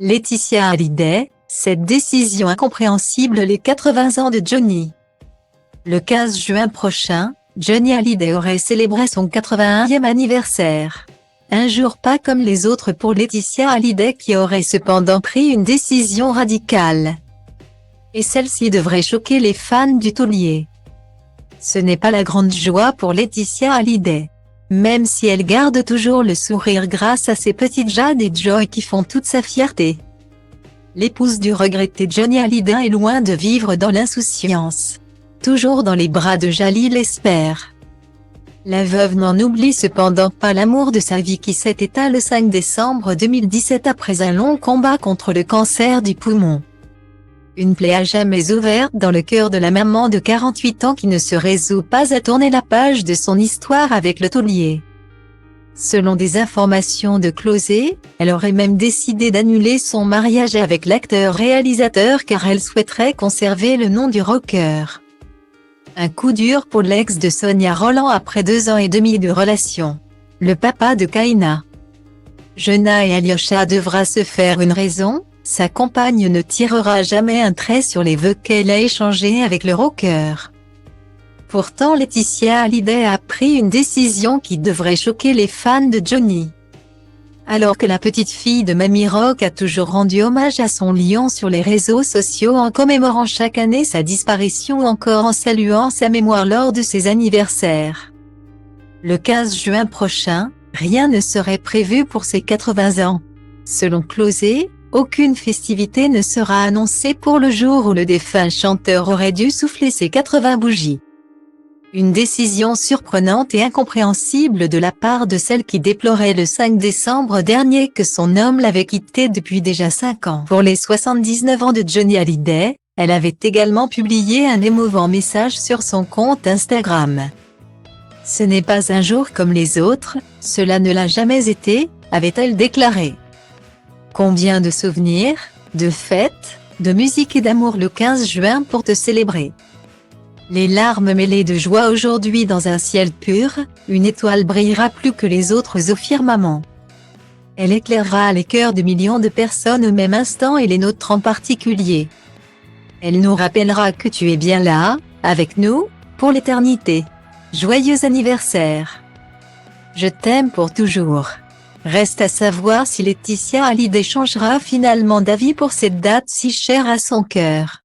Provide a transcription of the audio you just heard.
Laetitia Hallyday, cette décision incompréhensible les 80 ans de Johnny. Le 15 juin prochain, Johnny Hallyday aurait célébré son 81e anniversaire. Un jour pas comme les autres pour Laetitia Hallyday qui aurait cependant pris une décision radicale. Et celle-ci devrait choquer les fans du taulier. Ce n'est pas la grande joie pour Laetitia Hallyday. Même si elle garde toujours le sourire grâce à ses petites Jade et Joy qui font toute sa fierté. L'épouse du regretté Johnny Hallyday est loin de vivre dans l'insouciance. Toujours dans les bras de Jalil espère. La veuve n'en oublie cependant pas l'amour de sa vie qui s'est éteint le 5 décembre 2017 après un long combat contre le cancer du poumon. Une plaie à jamais ouverte dans le cœur de la maman de 48 ans qui ne se résout pas à tourner la page de son histoire avec le taulier. Selon des informations de Closet, elle aurait même décidé d'annuler son mariage avec l'acteur-réalisateur car elle souhaiterait conserver le nom du rocker. Un coup dur pour l'ex de Sonia Rolland après 2 ans et demi de relation. Le papa de Kaina. Jenna et Alyosha devra se faire une raison. Sa compagne ne tirera jamais un trait sur les vœux qu'elle a échangés avec le rocker. Pourtant Laetitia Hallyday a pris une décision qui devrait choquer les fans de Johnny. Alors que la petite fille de Mamie Rock a toujours rendu hommage à son lion sur les réseaux sociaux en commémorant chaque année sa disparition ou encore en saluant sa mémoire lors de ses anniversaires. Le 15 juin prochain, rien ne serait prévu pour ses 80 ans. Selon Closet, aucune festivité ne sera annoncée pour le jour où le défunt chanteur aurait dû souffler ses 80 bougies. Une décision surprenante et incompréhensible de la part de celle qui déplorait le 5 décembre dernier que son homme l'avait quitté depuis déjà 5 ans. Pour les 79 ans de Johnny Hallyday, elle avait également publié un émouvant message sur son compte Instagram. « Ce n'est pas un jour comme les autres, cela ne l'a jamais été », avait-elle déclaré. Combien de souvenirs, de fêtes, de musique et d'amour le 15 juin pour te célébrer. Les larmes mêlées de joie aujourd'hui dans un ciel pur, une étoile brillera plus que les autres au firmament. Elle éclairera les cœurs de millions de personnes au même instant et les nôtres en particulier. Elle nous rappellera que tu es bien là, avec nous, pour l'éternité. Joyeux anniversaire. Je t'aime pour toujours. Reste à savoir si Laetitia Hallyday changera finalement d'avis pour cette date si chère à son cœur.